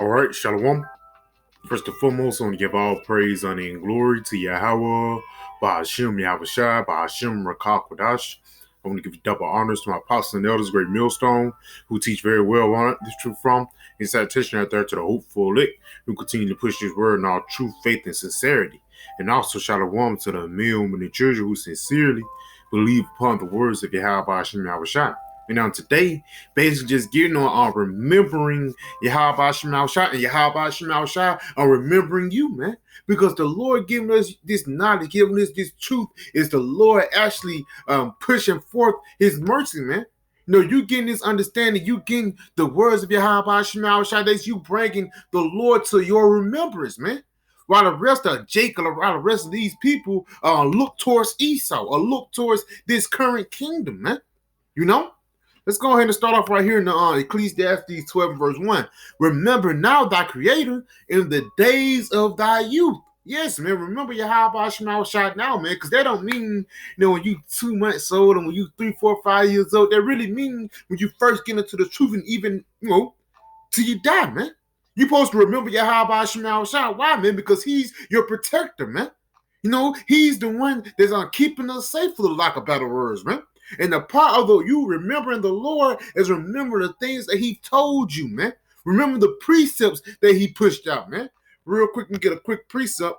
All right, Shalom. First and foremost, I want to give all praise, honor, and glory to Yahweh, Ba'ashem Yahushai, Ba'ashem Rakah Kodash. I want to give double honors to my apostles and elders, great millstone, who teach very well on this truth from. And salutation out there to the hopeful elect, who continue to push this word in all truth, faith, and sincerity. And also Shalom to the million and the children who sincerely believe upon the words of Yahweh Ba'ashem Yahushai. And now today, basically just getting on remembering Yahweh Shema Shah and Yahweh Shema Shah are remembering you, man. Because the Lord giving us this knowledge, giving us this truth, is the Lord actually pushing forth his mercy, man. You know, you getting this understanding, you getting the words of Yahweh Shema Shah, that's you bringing the Lord to your remembrance, man. While the rest of Jacob, while the rest of these people look towards Esau or look towards this current kingdom, man. You know? Let's go ahead and start off right here in the Ecclesiastes 12 verse 1. Remember now thy creator in the days of thy youth. Yes, man. Remember your Yahweh Shema shot now, man, because that don't mean, when you 2 months old and when you 3, 4, 5 years old. That really mean when you first get into the truth and even, till you die, man. You're supposed to remember your Yahweh Shema shot. Why, man? Because he's your protector, man. He's the one that's keeping us safe, for the lack of better words, man. And the part of you remembering the Lord is remember the things that he told you, man. Remember the precepts that he pushed out, man. Real quick, we get a quick precept.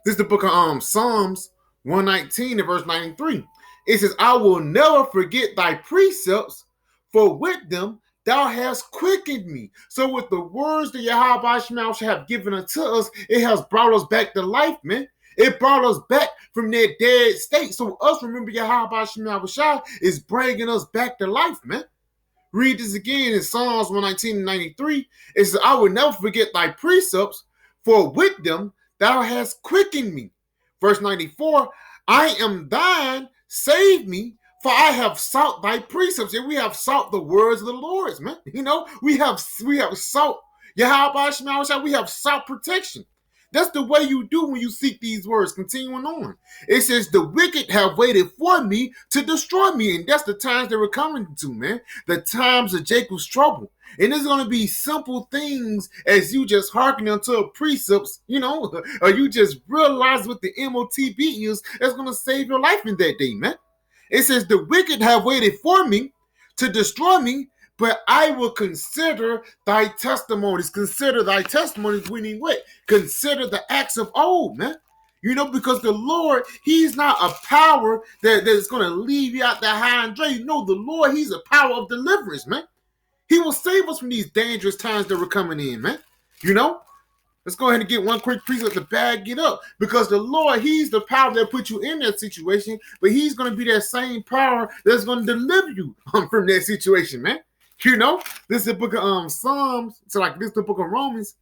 This is the book of Psalms 119 and verse 93. It says, I will never forget thy precepts, for with them thou hast quickened me. So with the words that Yahweh Shema have given unto us, it has brought us back to life, man. It brought us back from that dead state. So us remember Yahweh Shema Shah is bringing us back to life, man. Read this again in Psalms 119 and 93. It says, I will never forget thy precepts, for with them thou hast quickened me. Verse 94, I am thine, save me, for I have sought thy precepts. And we have sought the words of the Lord, man. We have sought Yahweh Shema Shah. We have sought protection. That's the way you do when you seek these words. Continuing on. It says, the wicked have waited for me to destroy me. And that's the times they were coming to, man. The times of Jacob's trouble. And it's going to be simple things as you just hearken unto precepts, or you just realize what the MOTB is, that's going to save your life in that day, man. It says, the wicked have waited for me to destroy me, but I will consider thy testimonies. Consider thy testimonies, meaning what? Consider the acts of old, man. Because the Lord, he's not a power that's going to leave you out there high and dry. The Lord, he's a power of deliverance, man. He will save us from these dangerous times that we're coming in, man. Let's go ahead and get one quick precept to back it up. Because the Lord, he's the power that put you in that situation, but he's going to be that same power that's going to deliver you from that situation, man. This is the book of Psalms. So this is the book of Romans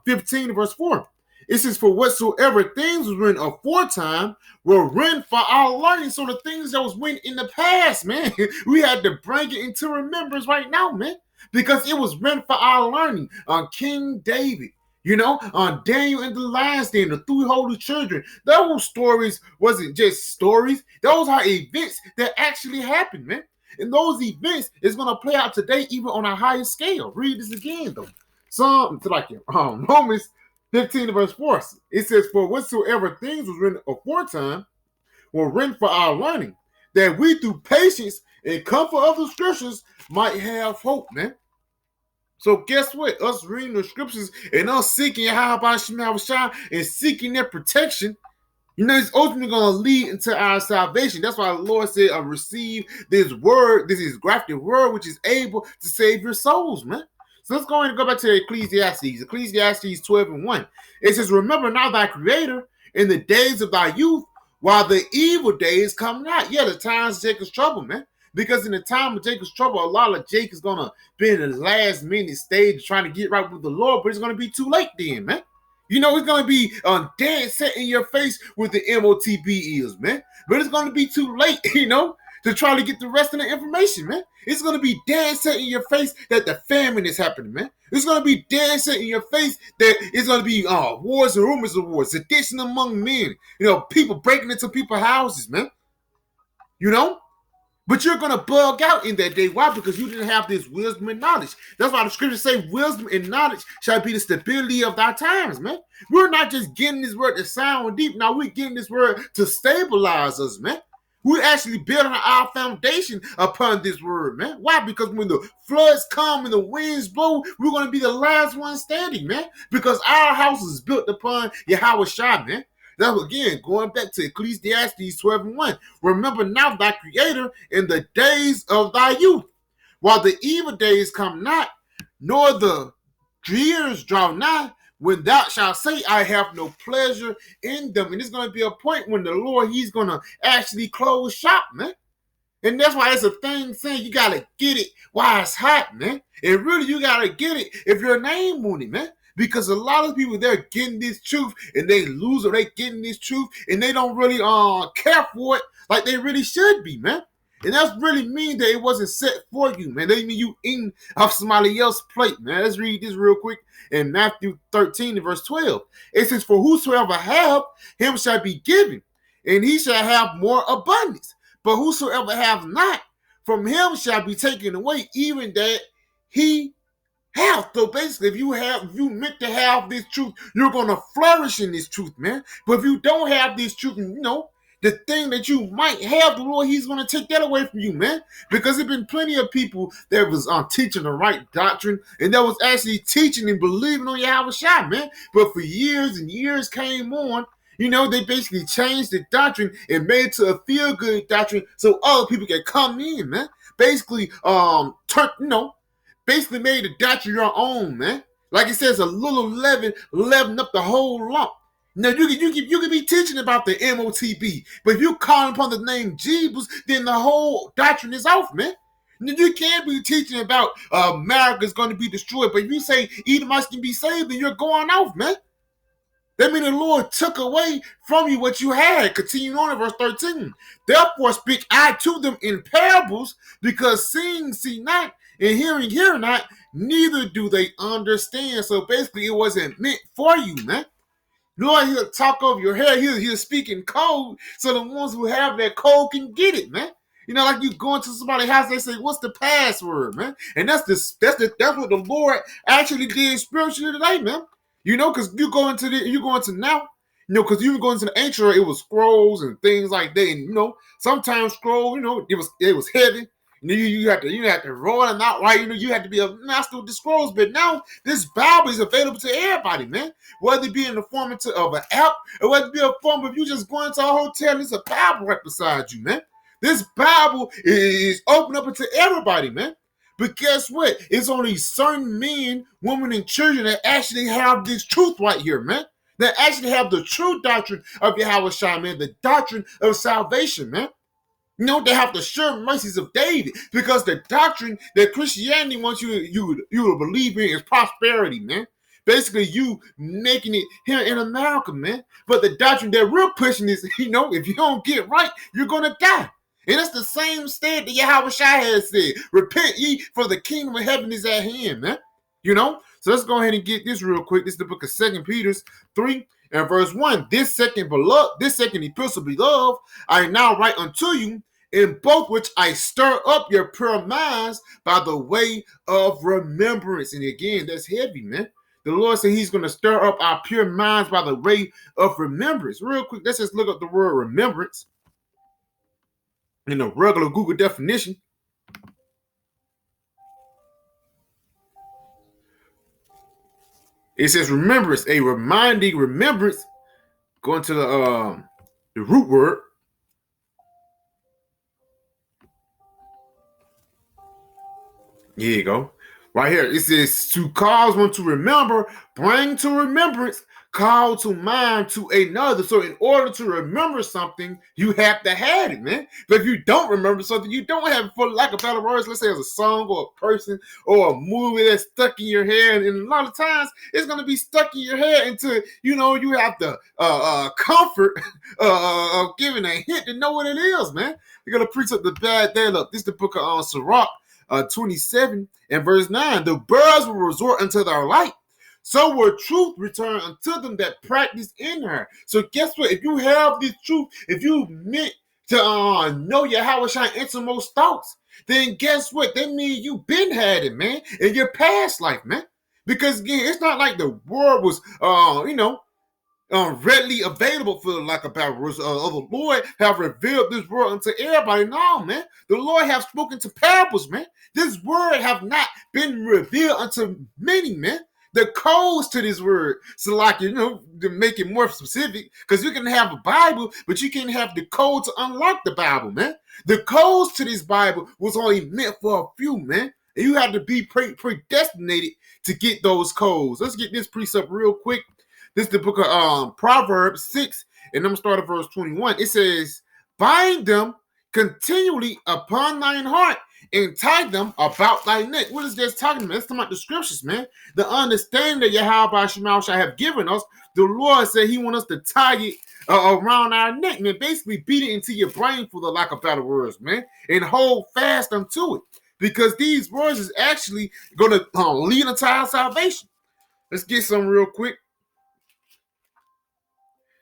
15 verse 4. It says, for whatsoever things was written aforetime were written for our learning. So the things that was written in the past, man, we had to bring it into remembrance right now, man. Because it was written for our learning. On King David, on Daniel and the lion's den, the 3 holy children. Those stories wasn't just stories. Those are events that actually happened, man. And those events is going to play out today, even on a higher scale. Read this again, though. Romans 15 verse 4. It says, for whatsoever things was written aforetime were written for our learning, that we through patience and comfort of the scriptures might have hope, man. So guess what? Us reading the scriptures and us seeking Yahweh Shema Shah and seeking their protection, it's ultimately going to lead into our salvation. That's why the Lord said, receive this word, this is grafted word, which is able to save your souls, man. So let's go ahead and go back to Ecclesiastes. Ecclesiastes 12 and 1. It says, remember now thy creator in the days of thy youth, while the evil days come not. Yeah, the times of Jacob's trouble, man. Because in the time of Jacob's trouble, a lot of Jacob's going to be in the last minute stage trying to get right with the Lord, but it's going to be too late then, man. It's going to be dead set in your face with the MOTB is, man. But it's going to be too late, to try to get the rest of the information, man. It's going to be dead set in your face that the famine is happening, man. It's going to be dead set in your face that it's going to be wars and rumors of wars, sedition among men. People breaking into people's houses, man. But you're going to bug out in that day. Why? Because you didn't have this wisdom and knowledge. That's why the scriptures say wisdom and knowledge shall be the stability of thy times, man. We're not just getting this word to sound deep. Now we're getting this word to stabilize us, man. We're actually building our foundation upon this word, man. Why? Because when the floods come and the winds blow, we're going to be the last one standing, man. Because our house is built upon Yahweh Shai, man. That's again going back to Ecclesiastes 12:1. Remember now thy creator in the days of thy youth, while the evil days come not, nor the years draw nigh, when thou shalt say, I have no pleasure in them. And it's going to be a point when the Lord, he's going to actually close shop, man. And that's why it's a thing saying you got to get it while it's hot, man. And really, you got to get it if your name on it, man. Because a lot of people, they're getting this truth and they lose or they getting this truth and they don't really care for it like they really should be, man. And that's really mean that it wasn't set for you, man. That mean you eating off somebody else's plate, man. Let's read this real quick in Matthew 13 and verse 12. It says, for whosoever have, him shall be given, and he shall have more abundance. But whosoever have not, from him shall be taken away, even that he have. So basically, if you meant to have this truth, you're gonna flourish in this truth, man. But if you don't have this truth, the thing that you might have, the Lord, he's gonna take that away from you, man. Because there's been plenty of people that was teaching the right doctrine and that was actually teaching and believing on Yahweh Shai, man. But for years and years came on, they basically changed the doctrine and made it to a feel-good doctrine so other people can come in, man. Basically, basically made the doctrine your own, man. Like it says, a little leaven up the whole lump. Now you can be teaching about the MOTB, but if you call upon the name Jesus, then the whole doctrine is off, man. Now, you can't be teaching about America's going to be destroyed, but if you say Edomites can be saved, then you're going off, man. That means the Lord took away from you what you had. Continuing on in verse 13. Therefore speak I to them in parables, because seeing see not, and hearing hear not, neither do they understand. So basically, it wasn't meant for you, man. Lord, he'll talk over your hair. He'll speak in code, so the ones who have that code can get it, man. Like you go into somebody's house, they say, "What's the password, man?" And that's what the Lord actually did spiritually today, man. Because you go into now, because you go into the ancient, it was scrolls and things like that, and sometimes scroll, it was heavy. You had to roll them out right. You had to be a master with the scrolls. But now this Bible is available to everybody, man. Whether it be in the form of an app or whether it be a form of you just going to a hotel and there's a Bible right beside you, man. This Bible is open up to everybody, man. But guess what? It's only certain men, women, and children that actually have this truth right here, man. That actually have the true doctrine of Yahweh Shai, man. The doctrine of salvation, man. They have the sure mercies of David, because the doctrine that Christianity wants you to believe in is prosperity, man. Basically, you making it here in America, man. But the doctrine that we're pushing is, if you don't get right, you're going to die. And that's the same stand that Yahweh Shai has said. Repent ye, for the kingdom of heaven is at hand, man. So let's go ahead and get this real quick. This is the book of 2 Peter 3 and verse 1. This second epistle, beloved, I now write unto you, in both which I stir up your pure minds by the way of remembrance. And again, that's heavy, man. The Lord said he's going to stir up our pure minds by the way of remembrance. Real quick, let's just look up the word remembrance in the regular Google definition. It says remembrance, a reminding remembrance. Going to the root word. Here you go. Right here, it says to cause one to remember, bring to remembrance, call to mind to another. So in order to remember something, you have to have it, man. But if you don't remember something, you don't have it. For lack of better words, let's say it's a song or a person or a movie that's stuck in your head. And a lot of times, it's going to be stuck in your head until, you have the comfort of giving a hint to know what it is, man. You're going to preach up the bad day. Look, this is the book of Sirach. 27 and verse 9. The birds will resort unto their light, so will truth return unto them that practice in her. So guess what? If you have this truth, if you meant to know Yahweh Shai innermost thoughts, then guess what? That means you been had it, man, in your past life, man. Because again, it's not like the word was, readily available for like a parable. The Lord have revealed this word unto everybody. No, man. The Lord have spoken to parables, man. This word have not been revealed unto many, man. The codes to this word. So, like, to make it more specific, because you can have a Bible, but you can't have the code to unlock the Bible, man. The codes to this Bible was only meant for a few, man. And you have to be predestinated to get those codes. Let's get this precept real quick. This is the book of Proverbs 6, and I'm going to start at verse 21. It says, bind them continually upon thine heart and tie them about thy neck. What is this talking about? It's talking about the scriptures, man. The understanding that Yahweh Shema shall have given us. The Lord said he wants us to tie it around our neck, man. Basically beat it into your brain, for the lack of better words, man. And hold fast unto it. Because these words is actually going to lead into our salvation. Let's get some real quick.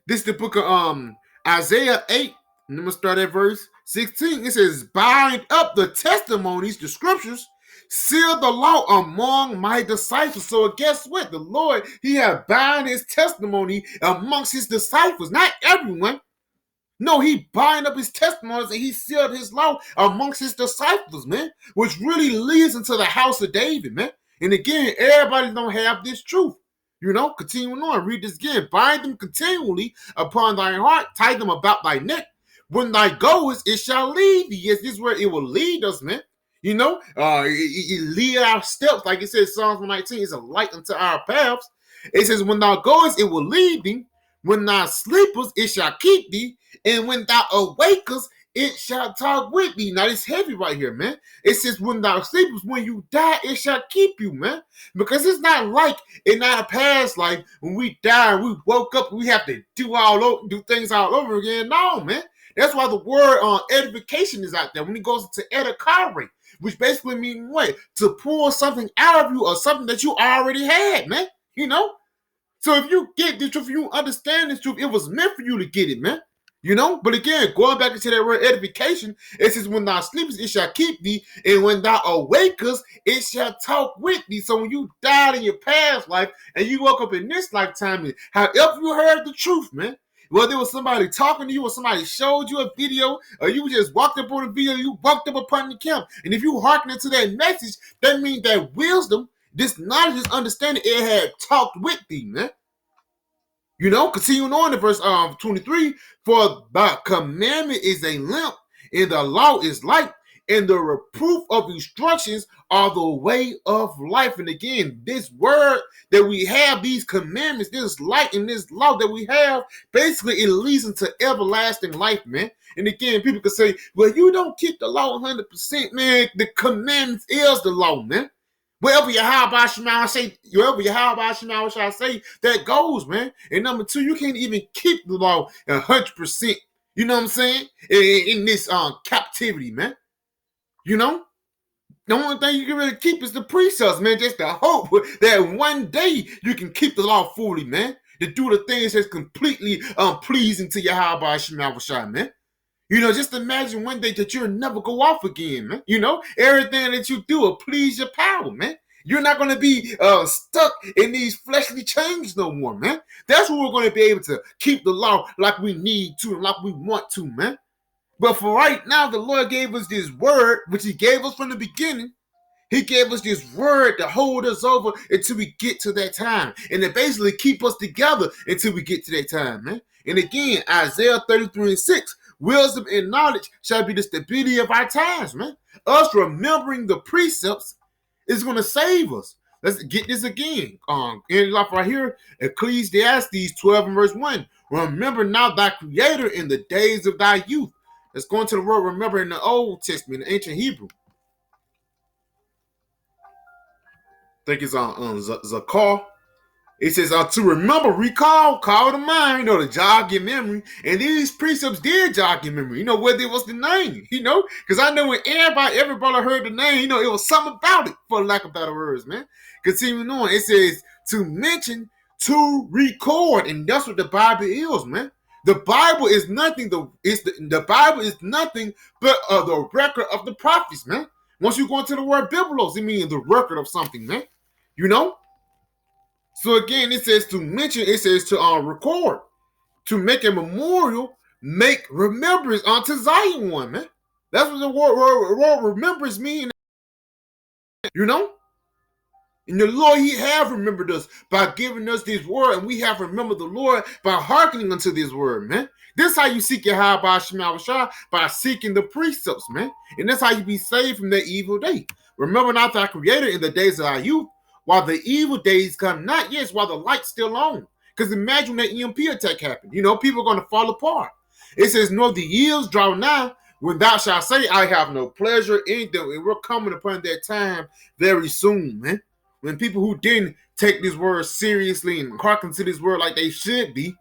This is the book of Isaiah 8. And I'm going to start at verse 16. It says, bind up the testimonies, the scriptures, seal the law among my disciples. So guess what? The Lord, he had bind his testimony amongst his disciples. Not everyone. No, he bind up his testimonies and he sealed his law amongst his disciples, man. Which really leads into the house of David, man. And again, everybody don't have this truth. Continuing on, read this again. Bind them continually upon thy heart, tie them about thy neck. When thy goest, it shall lead thee. Yes, this is where it will lead us, man. It lead our steps, like it says, Psalms 119 is a light unto our paths. It says, when thou goest, it will lead thee. When thou sleepest, it shall keep thee. And when thou awakest, it shall talk with thee. Now, it's heavy right here, man. It says, when thou sleepest, when you die, it shall keep you, man. Because it's not like in our past life, when we die, we woke up, we have to do things all over again. No, man. That's why the word edification is out there. When it goes to edify, which basically means what? To pull something out of you or something that you already had, man. So if you get this truth, you understand this truth, it was meant for you to get it, man. But again, going back into that word edification, it says, when thou sleepest, it shall keep thee, and when thou awakest, it shall talk with thee. So when you died in your past life and you woke up in this lifetime, however you heard the truth, man, whether it was somebody talking to you or somebody showed you a video, or you just walked up on a video, you walked up upon the camp. And if you hearken into that message, that means that wisdom, this knowledge, this understanding, it had talked with thee, man. Continuing on to verse 23, for the commandment is a lamp, and the law is light, and the reproof of instructions are the way of life. And again, this word that we have, these commandments, this light and this law that we have, basically it leads into everlasting life, man. And again, people can say, well, you don't keep the law 100%, man. The commandments is the law, man. Wherever Yahweh Shema say, that goes, man. And number two, you can't even keep the law 100%. You know what I'm saying? In this captivity, man. The only thing you can really keep is the precepts, man. Just the hope that one day you can keep the law fully, man. To do the things that's completely pleasing to Yahweh Shema, man. Just imagine one day that you'll never go off again, man. Everything that you do will please your power, man. You're not going to be stuck in these fleshly chains no more, man. That's when we're going to be able to keep the law like we need to and like we want to, man. But for right now, the Lord gave us this word, which he gave us from the beginning. He gave us this word to hold us over until we get to that time. And to basically keep us together until we get to that time, man. And again, Isaiah 33:6, wisdom and knowledge shall be the stability of our times, man. Us remembering the precepts is going to save us. Let's get this again. End it off right here. Ecclesiastes 12 and verse 1. Remember now thy creator in the days of thy youth. Let's go into the word remember in the Old Testament, in ancient Hebrew. I think it's on Zakar. It says to remember, recall, call to mind, to jog your memory. And these precepts did jog your memory, whether it was the name, because I know when everybody heard the name, it was something about it, for lack of better words, man. Continuing on, it says to mention, to record, and that's what the Bible is, man. The Bible is nothing. The Bible is nothing but the record of the prophets, man. Once you go into the word biblos, it means the record of something, man. You know. So again, it says to mention. It says to record, to make a memorial, make remembrance unto Zion one, man. That's what the word remembrance means. You know. And the Lord, He have remembered us by giving us this word, and we have remembered the Lord by hearkening unto this word, man. This is how you seek your high by Shema Shah, by seeking the precepts, man. And that's how you be saved from that evil day. Remember not thy Creator in the days of our youth, while the evil days come not, yes, while the light's still on. Because imagine that EMP attack happened. You know, people are going to fall apart. It says, nor the years draw nigh, when thou shalt say, I have no pleasure in them. And we're coming upon that time very soon, man. When people who didn't take this word seriously and hearken to this word like they should be,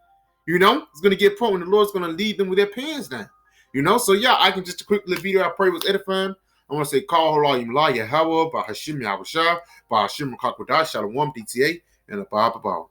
you know, it's going to get put when the Lord's going to lead them with their pants down. You know, so yeah, I can just quickly video I pray was edifying. I want to say, call Halayim La Yahweh, by Hashem Yahushua, by Hashem Kakodah, Shalom DTA, and a Baba.